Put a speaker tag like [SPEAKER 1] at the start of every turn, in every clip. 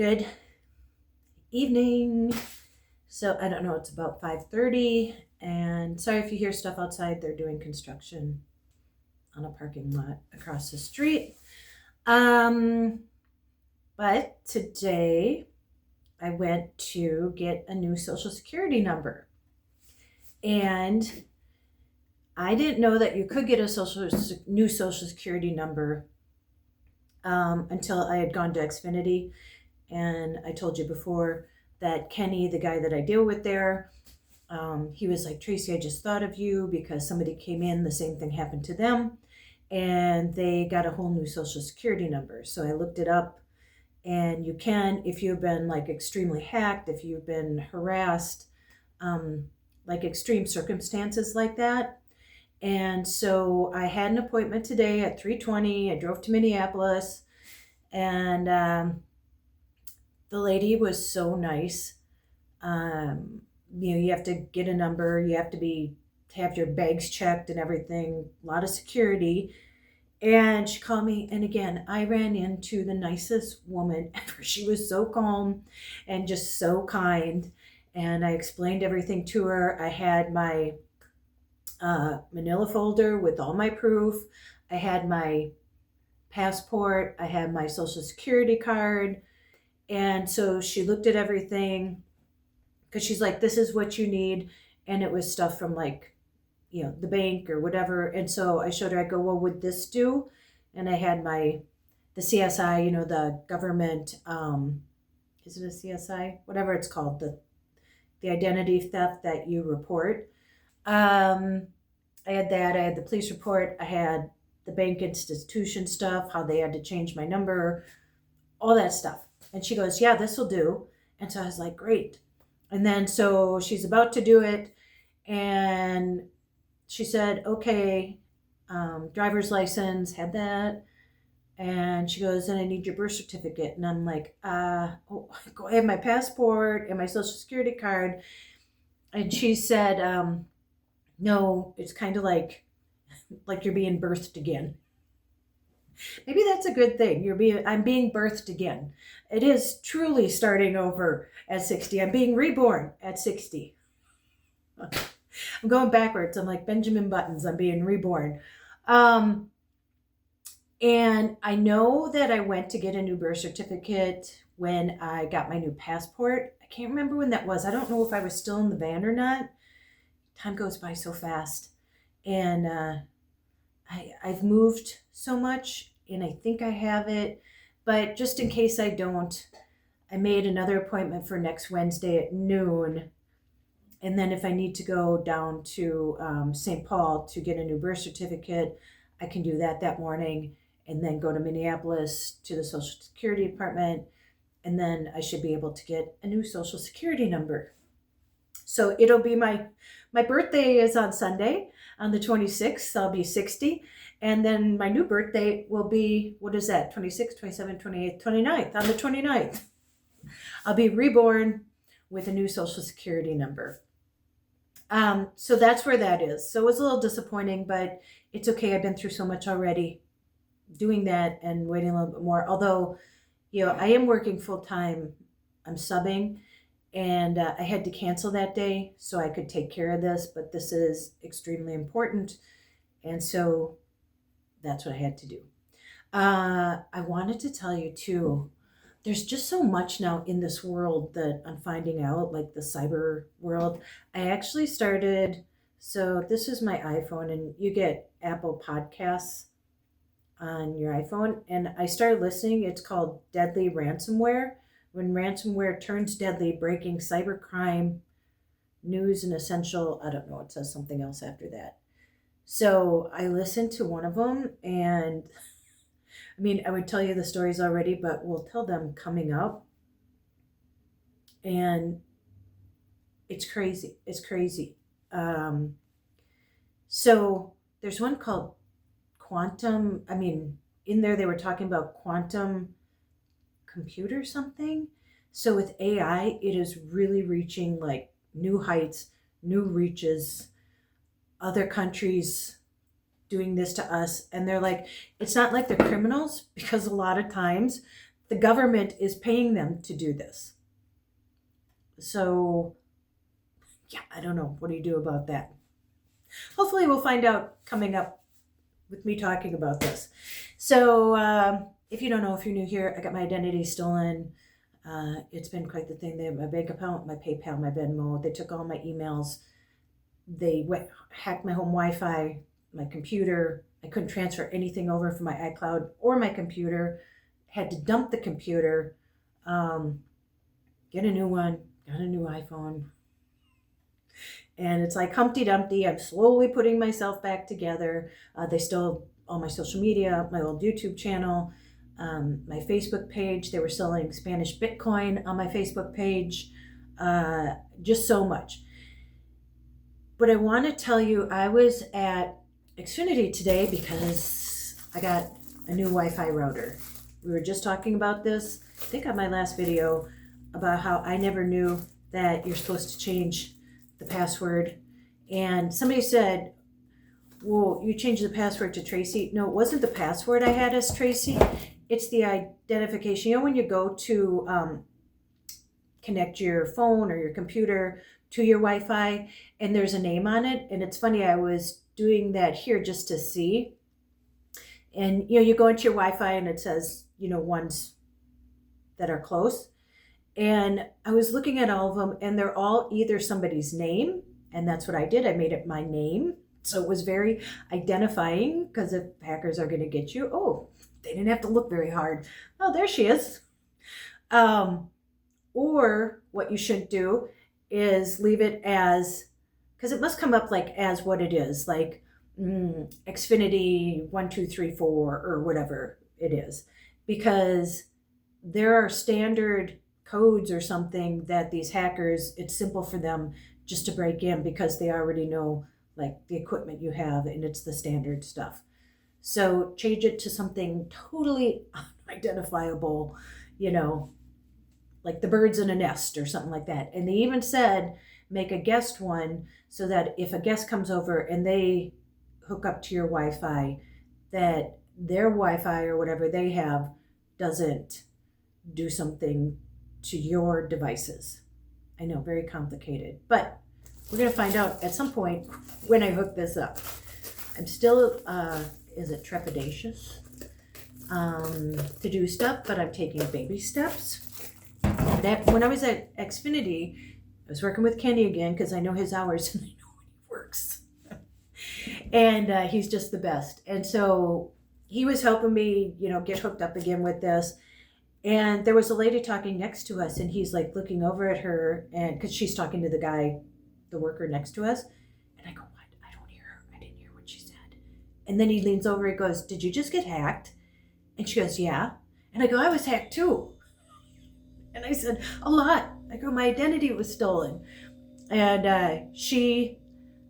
[SPEAKER 1] Good evening. So I don't know, it's about 5:30, and sorry if you hear stuff outside. They're doing construction on a parking lot across the street. Um, but today I went to get a new social security number, and I didn't know that you could get a new social security number until I had gone to Xfinity. And I told you before that Kenny, the guy that I deal with there, he was like, Tracey, I just thought of you because somebody came in, the same thing happened to them, and they got a whole new social security number. So I looked it up, and you can, if you've been like extremely hacked, if you've been harassed, like extreme circumstances like that. And so I had an appointment today at 3:20. I drove to Minneapolis, and the lady was so nice. You have to get a number, you have to have your bags checked and everything, a lot of security. And she called me, and again, I ran into the nicest woman ever. She was so calm and just so kind. And I explained everything to her. I had my manila folder with all my proof. I had my passport. I had my social security card. And so she looked at everything because she's like, this is what you need. And it was stuff from like, the bank or whatever. And so I showed her, I go, well, would this do? And I had the CSI, the government, is it a CSI? Whatever it's called, the identity theft that you report. I had that. I had the police report. I had the bank institution stuff, how they had to change my number, all that stuff. And she goes, yeah, this will do. And so I was like, great. And then so she's about to do it. And she said, okay, driver's license, had that. And she goes, and I need your birth certificate. And I'm like, I have my passport and my social security card. And she said, no, it's kind of like you're being birthed again. Maybe that's a good thing. I'm being birthed again. It is truly starting over at 60. I'm being reborn at 60. I'm going backwards. I'm like Benjamin Buttons. I'm being reborn. And I know that I went to get a new birth certificate when I got my new passport. I can't remember when that was. I don't know if I was still in the van or not. Time goes by so fast. And I've moved so much, and I think I have it. But just in case I don't, I made another appointment for next Wednesday at noon. And then if I need to go down to St. Paul to get a new birth certificate, I can do that morning, and then go to Minneapolis to the Social Security Department. And then I should be able to get a new Social Security number. So it'll be my birthday is on Sunday, on the 26th. I'll be 60. And then my new birthday will be, what is that, 26, 27, 28, 29th, on the 29th. I'll be reborn with a new Social Security number. So that's where that is. So it was a little disappointing, but it's okay. I've been through so much already doing that and waiting a little bit more. Although, I am working full time. I'm subbing, and I had to cancel that day so I could take care of this, but this is extremely important. And so that's what I had to do. I wanted to tell you too, there's just so much now in this world that I'm finding out, like the cyber world. I actually started, so this is my iPhone, and you get Apple Podcasts on your iPhone. And I started listening. It's called Deadly Ransomware. When ransomware turns deadly, breaking cybercrime news and essential, I don't know, it says something else after that. So I listened to one of them, and I would tell you the stories already, but we'll tell them coming up. And it's crazy. It's crazy. So there's one called Quantum. In there they were talking about quantum computer something. So with AI, it is really reaching like new heights, new reaches. Other countries doing this to us, and they're like, it's not like they're criminals, because a lot of times the government is paying them to do this. So, yeah, I don't know. What do you do about that? Hopefully we'll find out coming up with me talking about this. So, if you don't know, if you're new here, I got my identity stolen. It's been quite the thing. They have my bank account, my PayPal, my Venmo. They took all my emails. They hacked my home Wi-Fi, my computer. I couldn't transfer anything over from my iCloud or my computer. Had to dump the computer, get a new one, got a new iPhone. And it's like Humpty Dumpty. I'm slowly putting myself back together. They stole all my social media, my old YouTube channel, my Facebook page. They were selling Spanish Bitcoin on my Facebook page, just so much. But I want to tell you, I was at Xfinity today because I got a new Wi-Fi router. We were just talking about this, I think on my last video, about how I never knew that you're supposed to change the password. And somebody said, well, you changed the password to Tracey. No, it wasn't the password I had as Tracey. It's the identification. You know, when you go to connect your phone or your computer to your Wi-Fi and there's a name on it. And it's funny, I was doing that here just to see. And, you know, you go into your Wi-Fi and it says, you know, ones that are close. And I was looking at all of them and they're all either somebody's name. And that's what I did. I made it my name. So it was very identifying because if hackers are going to get you, oh, they didn't have to look very hard. Oh, there she is. Or what you should do is leave it as, because it must come up like as what it is, like Xfinity 1234 or whatever it is, because there are standard codes or something that these hackers, it's simple for them just to break in because they already know like the equipment you have and it's the standard stuff. So change it to something totally unidentifiable, you know, like the birds in a nest or something like that. And they even said, make a guest one so that if a guest comes over and they hook up to your Wi-Fi, that their Wi-Fi or whatever they have doesn't do something to your devices. I know, very complicated, but we're going to find out at some point when I hook this up. I'm still, is it trepidatious to do stuff, but I'm taking baby steps. That when I was at Xfinity, I was working with Kenny again because I know his hours and I know when he works. And he's just the best. And so he was helping me, you know, get hooked up again with this. And there was a lady talking next to us and he's like looking over at her and because she's talking to the guy, the worker next to us. And I go, what? I don't hear her. I didn't hear what she said. And then he leans over and goes, did you just get hacked? And she goes, yeah. And I go, I was hacked too. And I said, a lot. I go, my identity was stolen. And she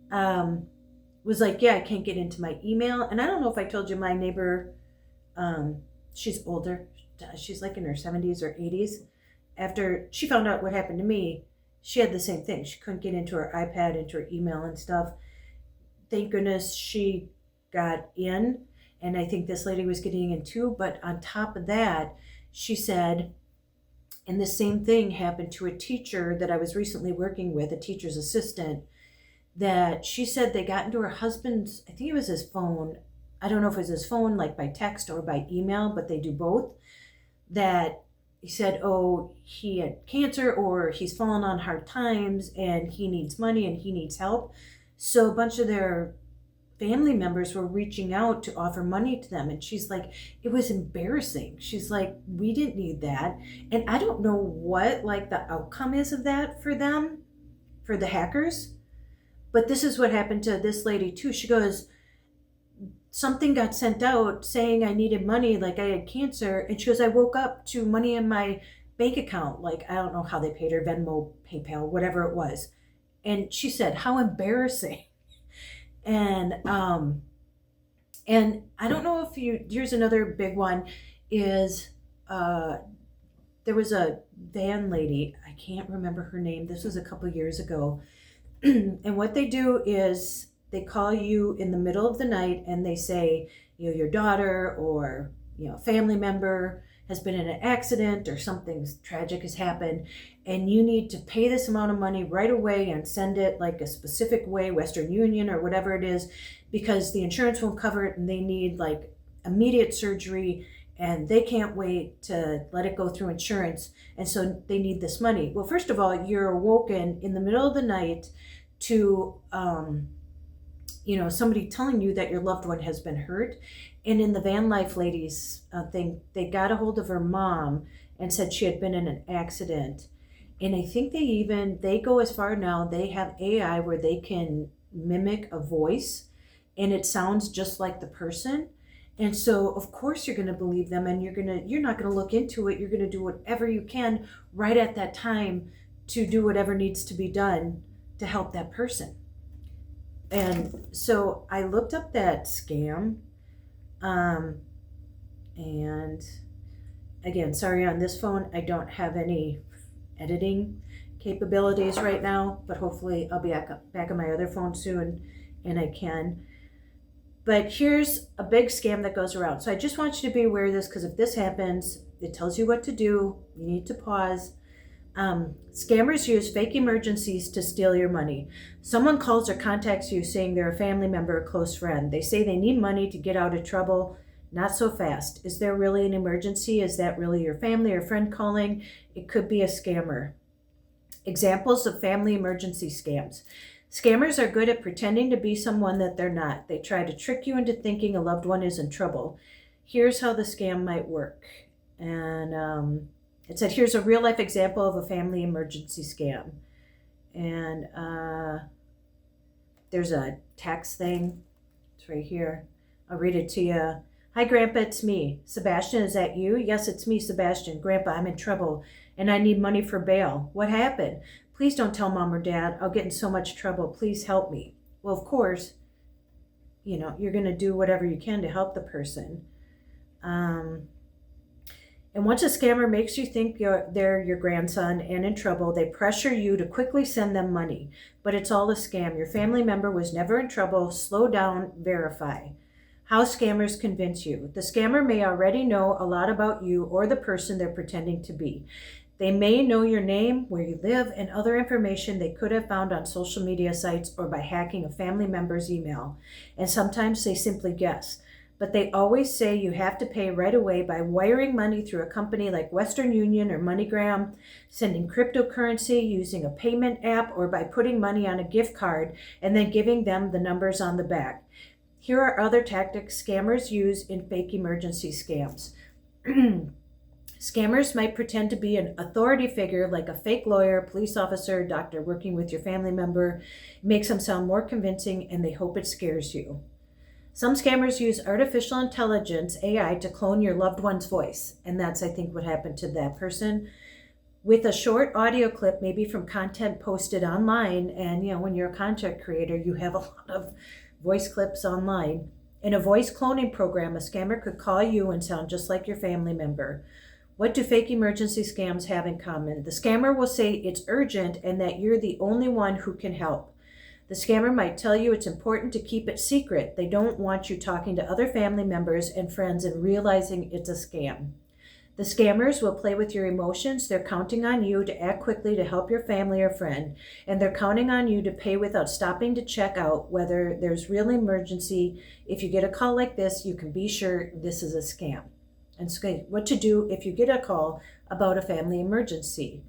[SPEAKER 1] was like, yeah, I can't get into my email. And I don't know if I told you my neighbor, she's older. She's like in her 70s or 80s. After she found out what happened to me, she had the same thing. She couldn't get into her iPad, into her email and stuff. Thank goodness she got in. And I think this lady was getting in too. But on top of that, she said, and the same thing happened to a teacher that I was recently working with, a teacher's assistant, that she said they got into her husband's, I think it was his phone. I don't know if it was his phone, like by text or by email, but they do both. That he said, oh, he had cancer or he's fallen on hard times and he needs money and he needs help. So a bunch of their family members were reaching out to offer money to them. And she's like, it was embarrassing. She's like, we didn't need that. And I don't know what like the outcome is of that for them, for the hackers. But this is what happened to this lady too. She goes, something got sent out saying I needed money, like I had cancer. And she goes, I woke up to money in my bank account. Like, I don't know how they paid her, Venmo, PayPal, whatever it was. And she said, how embarrassing. And I don't know if here's another big one is, there was a van lady, I can't remember her name. This was a couple years ago. And what they do is they call you in the middle of the night and they say, you know, your daughter or, you know, family member has been in an accident or something tragic has happened, and you need to pay this amount of money right away and send it like a specific way, Western Union or whatever it is, because the insurance won't cover it and they need like immediate surgery and they can't wait to let it go through insurance, and so they need this money. Well, first of all, you're awoken in the middle of the night to somebody telling you that your loved one has been hurt. And in the van life ladies thing, they got a hold of her mom and said she had been in an accident. And I think they go as far now, they have AI where they can mimic a voice and it sounds just like the person. And so of course you're going to believe them, and you're not going to look into it. You're going to do whatever you can right at that time to do whatever needs to be done to help that person. And so I looked up that scam. And again, sorry, on this phone, I don't have any editing capabilities right now, but hopefully I'll be back on my other phone soon and I can. But here's a big scam that goes around. So I just want you to be aware of this, because if this happens, it tells you what to do. You need to pause. Scammers use fake emergencies to steal your money. Someone calls or contacts you saying they're a family member or close friend. They say they need money to get out of trouble. Not so fast. Is there really an emergency? Is that really your family or friend calling? It could be a scammer. Examples of family emergency scams. Scammers are good at pretending to be someone that they're not. They try to trick you into thinking a loved one is in trouble. Here's how the scam might work. And it said, here's a real life example of a family emergency scam. And there's a text thing. It's right here. I'll read it to you. Hi, Grandpa, it's me. Sebastian, is that you? Yes, it's me, Sebastian. Grandpa, I'm in trouble and I need money for bail. What happened? Please don't tell Mom or Dad. I'll get in so much trouble. Please help me. Well, of course, you're going to do whatever you can to help the person. And once a scammer makes you think they're your grandson and in trouble, they pressure you to quickly send them money. But it's all a scam. Your family member was never in trouble. Slow down, verify. How scammers convince you. The scammer may already know a lot about you or the person they're pretending to be. They may know your name, where you live, and other information they could have found on social media sites or by hacking a family member's email. And sometimes they simply guess. But they always say you have to pay right away by wiring money through a company like Western Union or MoneyGram, sending cryptocurrency using a payment app, or by putting money on a gift card and then giving them the numbers on the back. Here are other tactics scammers use in fake emergency scams. Scammers might pretend to be an authority figure like a fake lawyer, police officer, doctor working with your family member. It makes them sound more convincing and they hope it scares you. Some scammers use artificial intelligence, AI, to clone your loved one's voice. And that's, I think, what happened to that person. With a short audio clip, maybe from content posted online. And, when you're a content creator, you have a lot of voice clips online. In a voice cloning program, a scammer could call you and sound just like your family member. What do fake emergency scams have in common? The scammer will say it's urgent and that you're the only one who can help. The scammer might tell you it's important to keep it secret. They don't want you talking to other family members and friends and realizing it's a scam. The scammers will play with your emotions. They're counting on you to act quickly to help your family or friend, and they're counting on you to pay without stopping to check out whether there's real emergency. If you get a call like this, you can be sure this is a scam. And so what to do if you get a call about a family emergency.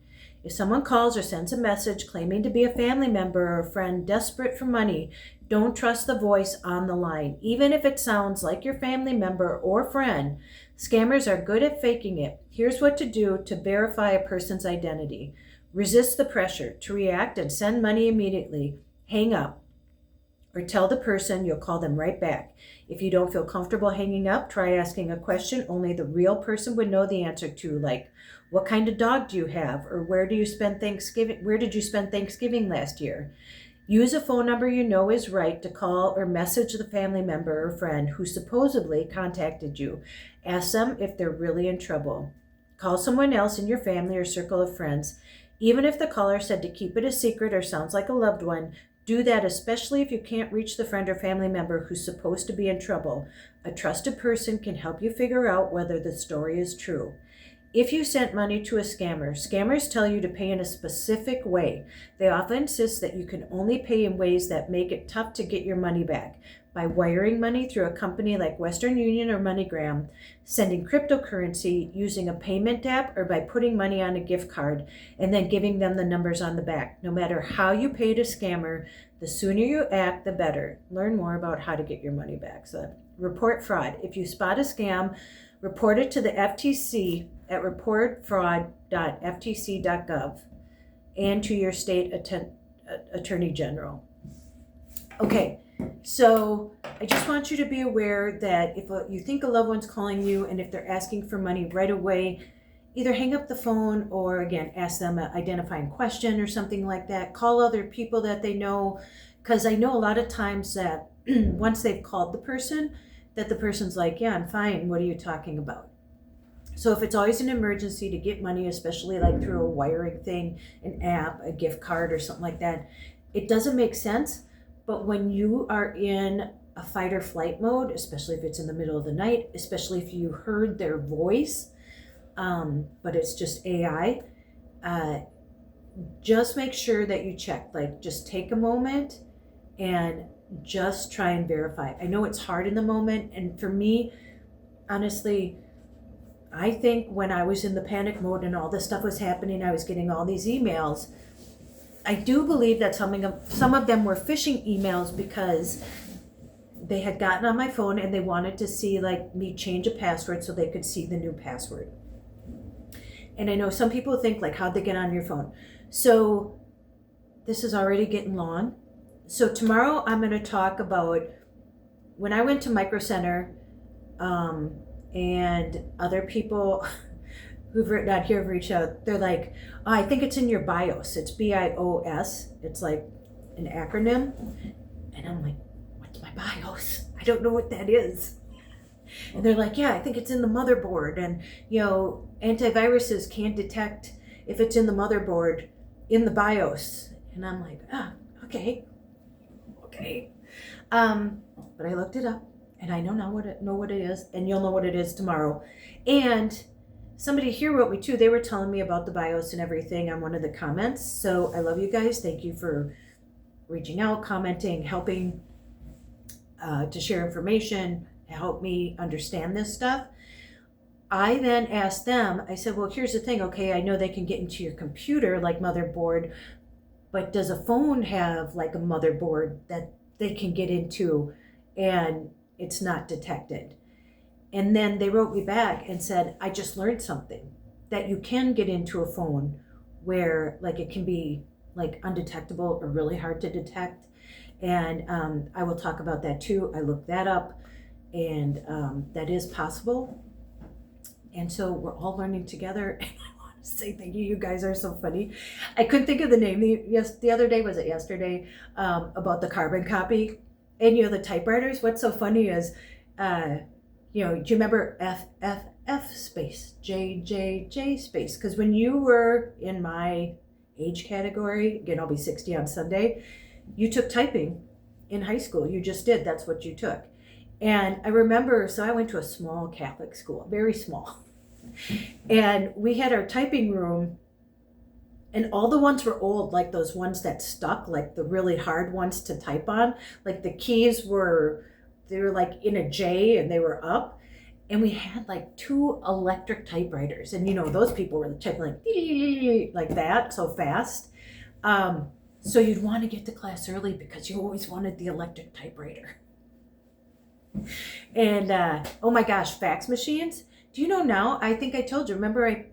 [SPEAKER 1] If someone calls or sends a message claiming to be a family member or a friend desperate for money, don't trust the voice on the line. Even if it sounds like your family member or friend, scammers are good at faking it. Here's what to do to verify a person's identity. Resist the pressure to react and send money immediately. Hang up. Or tell the person you'll call them right back. If you don't feel comfortable hanging up, try asking a question only the real person would know the answer to, like, what kind of dog do you have? Or where did you spend Thanksgiving last year? Use a phone number you know is right to call or message the family member or friend who supposedly contacted you. Ask them if they're really in trouble. Call someone else in your family or circle of friends. Even if the caller said to keep it a secret or sounds like a loved one, do that, especially if you can't reach the friend or family member who's supposed to be in trouble. A trusted person can help you figure out whether the story is true. If you sent money to a scammer, scammers tell you to pay in a specific way. They often insist that you can only pay in ways that make it tough to get your money back. By wiring money through a company like Western Union or MoneyGram, sending cryptocurrency, using a payment app, or by putting money on a gift card and then giving them the numbers on the back. No matter how you paid a scammer, the sooner you act, the better. Learn more about how to get your money back. So, report fraud. If you spot a scam, report it to the FTC at reportfraud.ftc.gov and to your state attorney general. Okay, so I just want you to be aware that if you think a loved one's calling you and if they're asking for money right away, either hang up the phone or, again, ask them an identifying question or something like that. Call other people that they know, because I know a lot of times that once they've called the person, that the person's like, yeah, I'm fine. What are you talking about? So if it's always an emergency to get money, especially like through a wiring thing, an app, a gift card or something like that, it doesn't make sense. But when you are in a fight or flight mode, especially if it's in the middle of the night, especially if you heard their voice, but it's just AI, just make sure that you check. Like, just take a moment and just try and verify. I know it's hard in the moment, and for me, honestly, I think when I was in the panic mode and all this stuff was happening, I was getting all these emails. I do believe that some of them were phishing emails because they had gotten on my phone and they wanted to see like me change a password so they could see the new password. And I know some people think like, how'd they get on your phone? So this is already getting long. So tomorrow I'm going to talk about when I went to Micro Center, and other people who've written out here have reached out. They're like, oh, I think it's in your BIOS. It's BIOS. It's like an acronym. And I'm like, what's my BIOS? I don't know what that is. And they're like, yeah, I think it's in the motherboard. And, antiviruses can't detect if it's in the motherboard in the BIOS. And I'm like, okay. But I looked it up. And I know what it is, and you'll know what it is tomorrow. And somebody here wrote me too. They were telling me about the BIOS and everything on one of the comments. So I love you guys. Thank you for reaching out, commenting, helping to share information, help me understand this stuff. I then asked them, I said, well, here's the thing. Okay, I know they can get into your computer like motherboard, but does a phone have like a motherboard that they can get into and it's not detected? And then they wrote me back and said, I just learned something, that you can get into a phone where like it can be like undetectable or really hard to detect. And I will talk about that too. I looked that up, and that is possible. And so we're all learning together. And I want to say thank you. You guys are so funny. I couldn't think of the name. The other day, was it yesterday, about the carbon copy. And the typewriters, what's so funny is, do you remember FFF space, JJJ space? Because when you were in my age category, again, I'll be 60 on Sunday, you took typing in high school. You just did. That's what you took. And I remember, so I went to a small Catholic school, very small. And we had our typing room, and all the ones were old, like those ones that stuck, like the really hard ones to type on. Like the keys they were like in a J and they were up. And we had like 2 electric typewriters. And those people were typing like that, so fast. So you'd want to get to class early because you always wanted the electric typewriter. And oh my gosh, fax machines. Do you know now? I think I told you. Remember,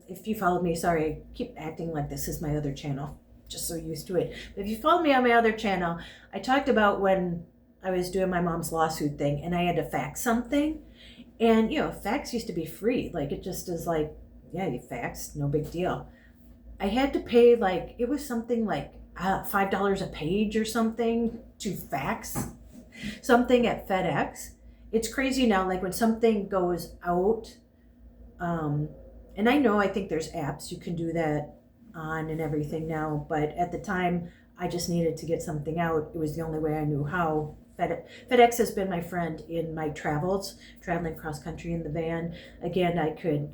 [SPEAKER 1] if you followed me, sorry, I keep acting like this is my other channel. Just so used to it. But if you followed me on my other channel, I talked about when I was doing my mom's lawsuit thing and I had to fax something. And, fax used to be free. Like, it just is like, yeah, you fax, no big deal. I had to pay it was something like $5 a page or something to fax something at FedEx. It's crazy now, like when something goes out, and I think there's apps you can do that on and everything now, but at the time I just needed to get something out. It was the only way I knew how. FedEx has been my friend in my travels, traveling cross country in the van. Again, I could,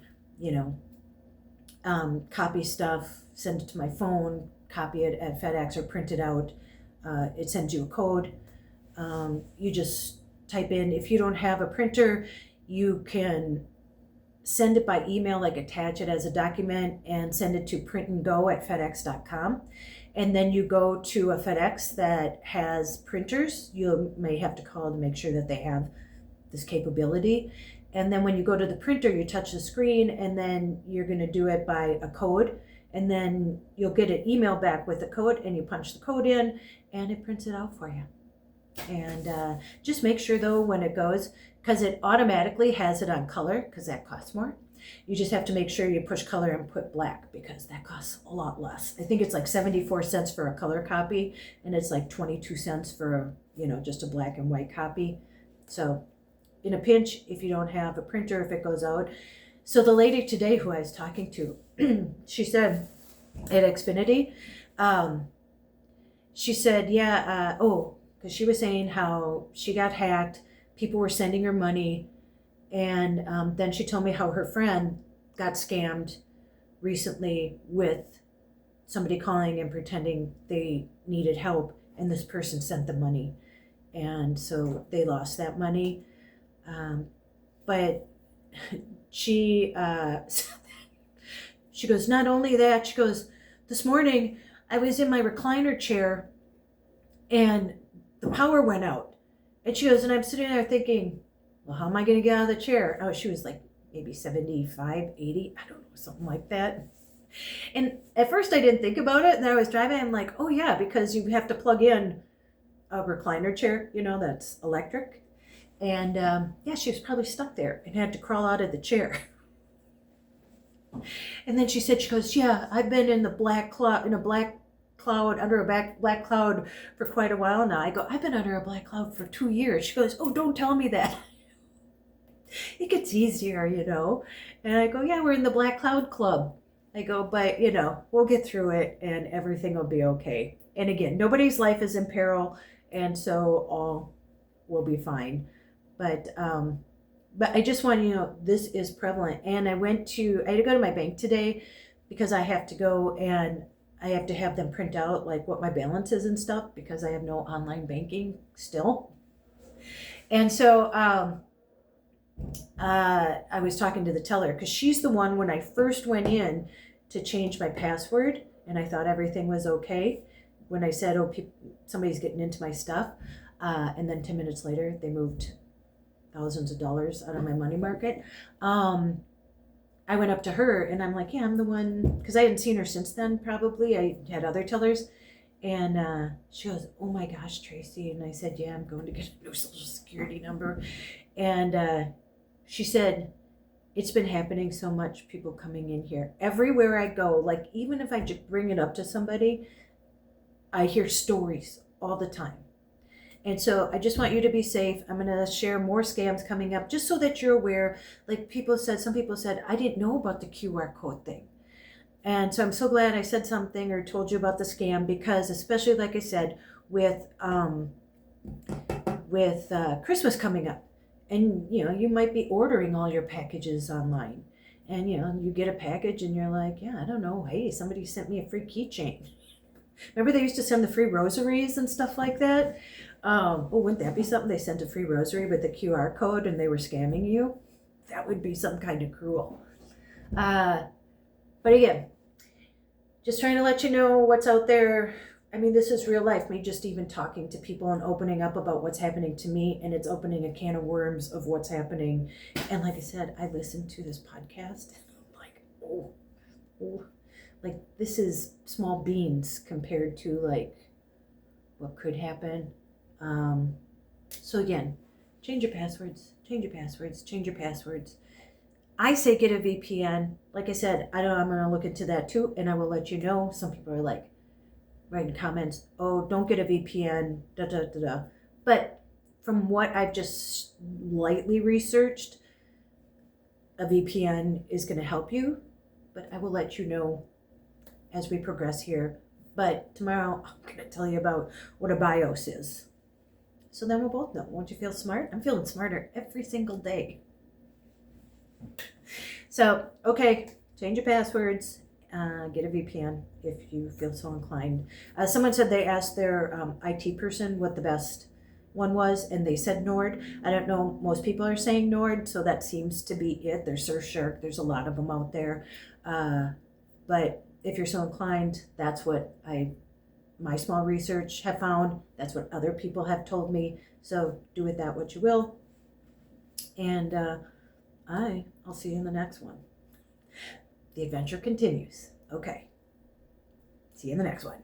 [SPEAKER 1] copy stuff, send it to my phone, copy it at FedEx or print it out. It sends you a code. You just type in, if you don't have a printer, you can send it by email, like attach it as a document and send it to printandgo@fedex.com. And then you go to a FedEx that has printers. You may have to call to make sure that they have this capability. And then when you go to the printer, you touch the screen, and then you're going to do it by a code. And then you'll get an email back with the code, and you punch the code in, and it prints it out for you. And just make sure, though, when it goes, because it automatically has it on color, because that costs more. You just have to make sure you push color and put black, because that costs a lot less. I think it's like 74 cents for a color copy, and it's like 22 cents for just a black and white copy. So in a pinch, if you don't have a printer, if it goes out. So the lady today who I was talking to, she said at Xfinity, she said, because she was saying how she got hacked, people were sending her money, and then she told me how her friend got scammed recently with somebody calling and pretending they needed help, and this person sent the money, and so they lost that money. But she goes, not only that, she goes, this morning I was in my recliner chair and the power went out. And she goes, and I'm sitting there thinking, well, how am I going to get out of the chair? Oh, she was like maybe 75, 80, I don't know, something like that. And at first I didn't think about it. And then I was driving, I'm like, oh yeah, because you have to plug in a recliner chair, that's electric. And she was probably stuck there and had to crawl out of the chair. And then she goes, yeah, I've been in the black cloud, under a black cloud for quite a while now. I go, I've been under a black cloud for 2 years. She goes, oh, don't tell me that. It gets easier, And I go, yeah, we're in the Black Cloud Club. I go, but, we'll get through it and everything will be okay. And again, nobody's life is in peril, and so all will be fine. But I just want you to know, this is prevalent. And I had to go to my bank today because I have to go and I have to have them print out like what my balance is and stuff, because I have no online banking still. And so I was talking to the teller, because she's the one, when I first went in to change my password and I thought everything was okay, when I said, somebody's getting into my stuff, and then 10 minutes later they moved thousands of dollars out of my money market. I went up to her and I'm like, yeah, I'm the one, because I hadn't seen her since then, probably. I had other tellers. And she goes, oh my gosh, Tracey. And I said, yeah, I'm going to get a new social security number. And she said, it's been happening so much, people coming in here. Everywhere I go, like even if I just bring it up to somebody, I hear stories all the time. And so I just want you to be safe. I'm going to share more scams coming up just so that you're aware. Like some people said, I didn't know about the QR code thing. And so I'm so glad I said something or told you about the scam, because especially, like I said, with Christmas coming up, and you might be ordering all your packages online, and you get a package and you're like, yeah, I don't know, hey, somebody sent me a free keychain. Remember they used to send the free rosaries and stuff like that? Wouldn't that be something? They sent a free rosary with a QR code and they were scamming you? That would be some kind of cruel. But again, just trying to let you know what's out there. I mean, this is real life. Me just even talking to people and opening up about what's happening to me, and it's opening a can of worms of what's happening. And like I said, I listened to this podcast and I'm like, oh, like this is small beans compared to like what could happen. So again, change your passwords. I say get a VPN. Like I said, I'm going to look into that too, and I will let you know. Some people are like writing comments, oh, don't get a VPN, But from what I've just lightly researched, a VPN is going to help you, but I will let you know as we progress here. But tomorrow I'm going to tell you about what a BIOS is. So then we'll both know. Won't you feel smart? I'm feeling smarter every single day. So, okay, change your passwords. Get a VPN if you feel so inclined. Someone said they asked their IT person what the best one was, and they said Nord. I don't know. Most people are saying Nord, so that seems to be it. There's Surfshark. There's a lot of them out there. But if you're so inclined, that's what my small research have found. That's what other people have told me. So do with that what you will. And I'll see you in the next one. The adventure continues. Okay. See you in the next one.